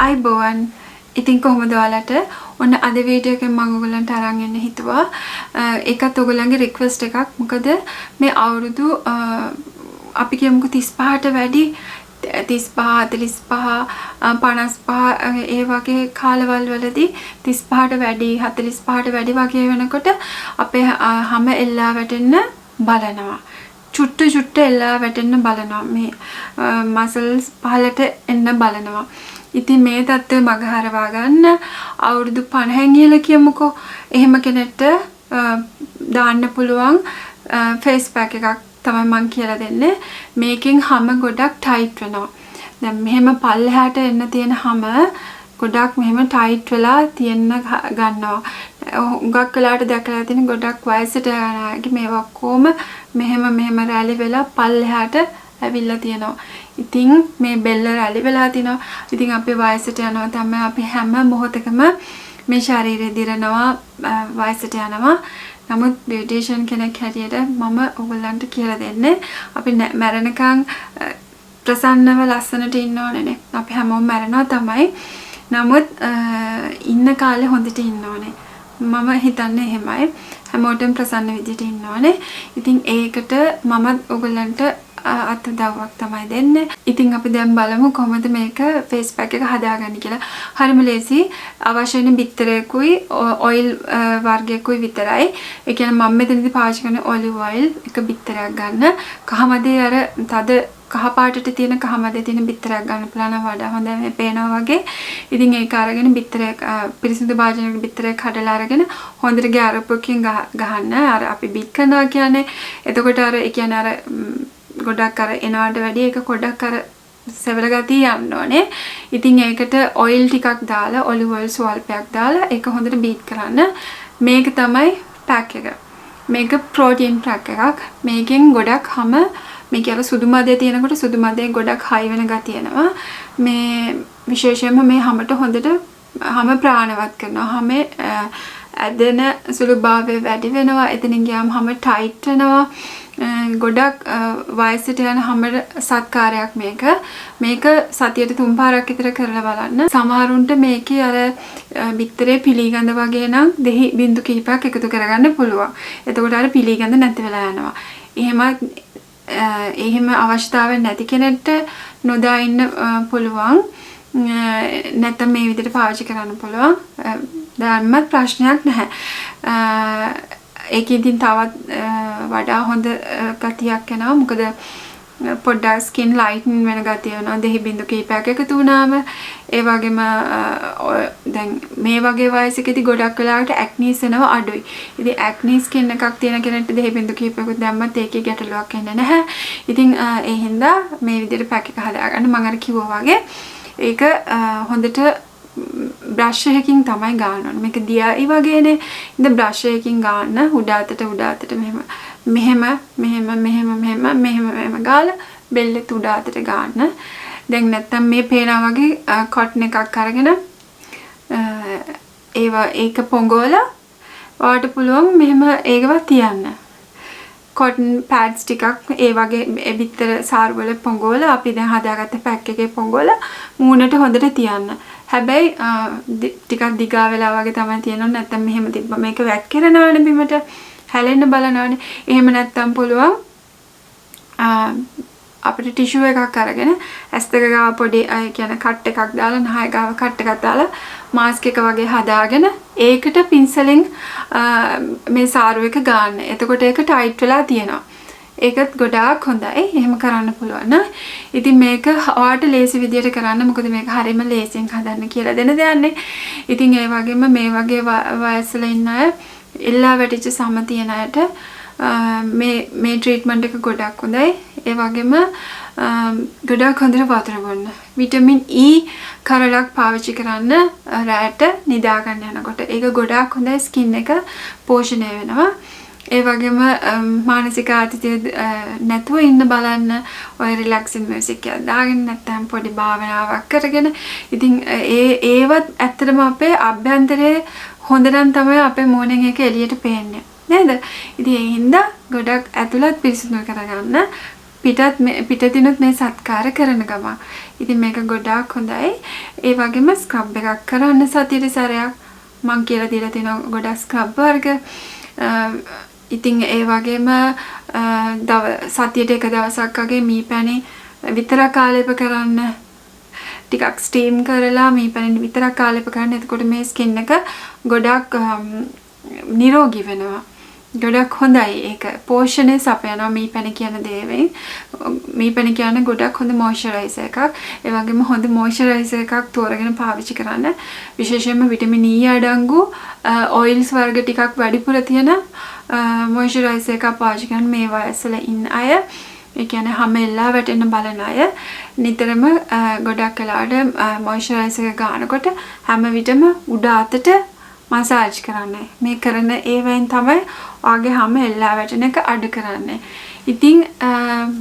අයිබෝවන් ඉතින් කොහොමද ඔයාලට ඔන්න අද වීඩියෝ එකෙන් මම ඔයගලන්ට අරන් එන්න හිතුවා ඒකත් ඔයගලන්ගේ රික්වෙස්ට් එකක් මොකද මේ අවුරුදු අපි කියමුකෝ 35ට වැඩි 35 45 55 ඒ වගේ කාලවල වලදී 35ට වැඩි 45ට වැඩි වගේ වෙනකොට අපේ හැම එල්ලා වැටෙන්න බලනවා චුට්ට එල්ලා වැටෙන්න බලනවා මේ මසල්ස් පහලට එන්න බලනවා ඉතින් මේ තත්ත්වය මගහරවා ගන්න අවුරුදු 50න් ඉහළ කියමුකෝ එහෙම කෙනෙක්ට දාන්න පුළුවන් ෆේස් පැක් එකක් තමයි මම කියලා දෙන්නේ මේකෙන් හැම ගොඩක් ටයිට් වෙනවා දැන් මෙහෙම පල්ලෙහාට එන්න තියෙන හැම ගොඩක් මෙහෙම ටයිට් වෙලා තියෙන්න ගන්නවා උගක් වෙලාට දැකලා තියෙන ගොඩක් වයසට යන අයගේ මේවා කොහොම මෙහෙම රැලි වෙලා පල්ලෙහාට ඇවිල්ලා තියෙනවා. ඉතින් මේ බෙල්ල රැලි වෙලා තිනවා. ඉතින් අපි වයසට යනවා තමයි අපි හැම මොහොතකම මේ ශරීරය දිරනවා වයසට යනවා. නමුත් බියුටිෂියන් කෙනෙක් හැටියට මම ඔයගොල්ලන්ට කියලා දෙන්නේ අපි මැරෙනකන් ප්‍රසන්නව ලස්සනට ඉන්න ඕනේ. අපි හැමෝම මැරෙනවා තමයි. නමුත් ඉන්න කාලේ හොඳට ඉන්න ඕනේ. මම හිතන්නේ එහෙමයි. හැමෝටම ප්‍රසන්න විදිහට ඉන්න ඕනේ. ඉතින් ඒකට මම ඔයගොල්ලන්ට අත්දැකීමක් තමයි දෙන්නේ. ඉතින් අපි දැන් බලමු කොහොමද මේක ෆේස් පැක් එක හදාගන්නේ කියලා. හරිම ලේසි. අවශ්‍ය වෙන බිත්තරයකුයි ඔයිල් වර්ගයකුයි විතරයි. ඒ කියන්නේ මම මෙතනදී පාවිච්චි කරන ඔලිව් ඔයිල් එක බිත්තරයක් ගන්න. කහමදේ අර තද කහ පාටට තියෙන කහමදේ තියෙන බිත්තරයක් ගන්න පුළුවන් වඩා හොඳයි මේ පේනවා වගේ. ඉතින් ඒක අරගෙන බිත්තරයක් පිරිසිදු භාජනයක බිත්තරයක් හදලා අරගෙන හොඳට ගෑරපුවකින් ගහන්න. අර අපි බිට් කරනවා කියන්නේ. එතකොට අර ඒ කියන්නේ අර ගොඩක් අර එනවට වැඩි ඒක ගොඩක් අර සෙවල ගතිය යන්න ඕනේ. ඉතින් ඒකට ඔයිල් ටිකක් දාලා ඔලිව් ඔයිල් ස්වල්පයක් දාලා ඒක හොඳට බීට් කරන්න. මේක තමයි පැක් එක. මේක ප්‍රෝටීන් පැක් එකක්. මේකෙන් ගොඩක් හැම මේ කියලා සුදු මදේ තියෙනකොට සුදු මදේ ගොඩක් හයි වෙන ගතිය එනවා. මේ විශේෂයෙන්ම මේ හැමට හොඳට හැම ප්‍රාණවත් කරනවා. හැම ඇදෙන සුළුභාවය වැඩි වෙනවා. එතනින් ගියාම හැම ටයිට් වෙනවා. ගොඩක් වයසට යන හැම සත්කාරයක් මේක සතියට 3 පාරක් විතර කරලා බලන්න. සමහරුන්ට මේකේ අර බිත්තරේ පිළිගඳ වගේ නම් දෙහි බින්දු කිහිපයක් එකතු කරගන්න පුළුවන්. එතකොට අර පිළිගඳ නැති වෙලා යනවා. එහෙම අවශ්‍යතාවයක් නැති කෙනෙක්ට නොදා ඉන්න පුළුවන්. නැත්නම් මේ විදිහට පාවිච්චි කරන්න පුළුවන්. දැන්මත් ප්‍රශ්නයක් නැහැ. ඒකෙන් තවත් වඩා හොඳ ගතියක් එනවා. මොකද පොඩ්ඩක් ස්කින් ලයිටන් වෙන ගතිය වෙනවා. දෙහි බින්දු කීපයක් එකතු වුණාම ඒ වගේම දැන් මේ වගේ වයසකදී ගොඩක් වෙලාවට ඇක්නීස් එනවා අඩුයි. ඉතින් ඇක්නී ස්කින් එකක් තියෙන කෙනෙක්ට දෙහි බින්දු කීපයකට දැම්මත් ඒකේ ගැටලුවක් එන්නේ නැහැ. ඉතින් ඒ හින්දා මේ විදිහට පැක් එක හදාගන්න මම අර කිව්වා වගේ ඒක හොඳට බ්‍රෂ් එකකින් තමයි ගන්න ඕනේ. මේක දියයි වගේනේ. ඉතින් බ්‍රෂ් එකකින් ගන්න උඩ අතට මෙහෙම ගාලා බෙල්ලේ උඩ අතට ගන්න. දැන් නැත්තම් මේ පේනා වගේ කොටන් එකක් අරගෙන ඒක පොඟවලා ඔයාලට පුළුවන් මෙහෙම ඒකව තියන්න. කොටන් පැඩ්ස් ටිකක් ඒ වගේ බිත්තර සාරු වල පොඟවලා අපි දැන් හදාගත්ත පැක් එකේ පොඟවලා මූණට හොඳට තියන්න. හැබැයි ටිකක් දිගා වෙලා වගේ තමයි තියෙනවා. නැත්තම් මෙහෙම තිබ්බ මේක වැක්කිරනවනේ බිමට හැලෙන්න බලනවනේ. එහෙම නැත්තම් පුළුවන් අපිට ටිෂු එකක් අරගෙන ඇස් දෙක ගාව පොඩි කියන කට් එකක් දාලා නහය ගාව කට් එකක් දාලා මාස්ක් එක වගේ හදාගෙන ඒකට පින්සලෙන් මේ සාරු එක ගන්න. එතකොට ඒක ටයිට් වෙලා තියෙනවා. ඒකත් ගොඩාක් හොඳයි. එහෙම කරන්න පුළුවන්. ඉතින් මේක ඔයාලට ලේසි විදියට කරන්න. මොකද මේක හරියම ලේසියෙන් හදන්න කියලා දෙන දෙයක්නේ. ඉතින් ඒ වගේම මේ වගේ වයසල ඉන්න අය එල්ලා වැටිච්ච සම තියන අයට මේ ට්‍රීට්මන්ට් එක ගොඩක් හොඳයි. ඒ වගේම ගොඩක් හොඳට වතුර බොන්න. විටමින් E කරලක් පාවිච්චි කරන්න රැට නිදා ගන්න යනකොට. ඒක ගොඩක් හොඳයි ස්කින් එක පෝෂණය වෙනවා. ඒ වගේම මානසික ආතතිය නැතුව ඉන්න බලන්න ඔය රිලැක්සින් මියුසික් එකක් දාගෙන නැත්නම් පොඩි භාවනාවක් කරගෙන ඉතින් ඒවත් ඇත්තටම අපේ අභ්‍යන්තරයේ හොඳ නම් තමයි අපේ මූණෙන් එක එළියට පේන්නේ නේද? ඉතින් ඒ හින්දා ගොඩක් ඇතුළත් පිරිසිදු කරගන්න පිටතිනුත් මේ සත්කාර කරන ගමන්. ඉතින් මේක ගොඩාක් හොඳයි. ඒ වගේම ස්ක්‍රබ් එකක් කරන්න සතියේ සැරයක් මං කියලා දීලා තියෙනවා ගොඩක් ස්ක්‍රබ් වර්ග. ඉතින් ඒ වගේම සතියට එක දවසක් වගේ මී පැණි විතරක් ආලේප කරන්න. ටිකක් ස්ටීම් කරලා මී පැණි විතරක් ආලේප කරන්න. එතකොට මේ ස්කින් එක ගොඩක් නිරෝගී වෙනවා. ගොඩක් හොඳයි ඒක පෝෂණය සපයනවා මී පැණි කියන දේවෙන්. මී පැණි කියන්නේ ගොඩක් හොඳ මොයිස්චරයිසර් එකක්. ඒ වගේම හොඳ මොයිස්චරයිසර් එකක් තෝරගෙන පාවිච්චි කරන්න. විශේෂයෙන්ම විටමින් E අඩංගු ඔයිල්ස් වර්ග ටිකක් වැඩිපුර තියෙන මොයිස්චරයිසර් එකක් පාවිච්චි කරන්න මේ වයසල ඉන්න අය. ඒ කියන්නේ හැම එල්ලා වැටෙන්න බලන අය නිතරම ගොඩක් වෙලාවට මොයිස්චරයිසර් එක ගන්නකොට හැම විටම උඩ අතට මසාජ් කරන්නේ. මේ කරන ඒවෙන් තමයි ඔයාගේ හැම එල්ලා වැටෙන එක අඩු කරන්නේ. ඉතින්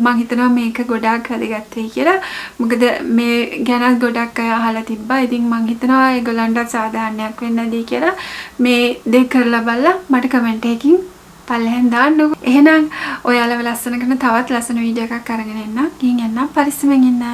මම හිතනවා මේක ගොඩාක් වැදගත් වෙයි කියලා. මොකද මේ ගැන ගොඩක් අය අහලා තිබ්බා. ඉතින් මම හිතනවා ඒගොල්ලන්ට සාධාරණයක් වෙන්න ඇති කියලා. මේ දෙක කරලා බලලා මට කමෙන්ට් එකකින් පල්ලෙහෙන් දාන්නකෝ. එහෙනම් ඔයාලව ලස්සන කරන තවත් ලස්සන වීඩියෝ එකක් අරගෙන එන්න. ගිහින් එන්න පරිස්සමෙන් ඉන්න.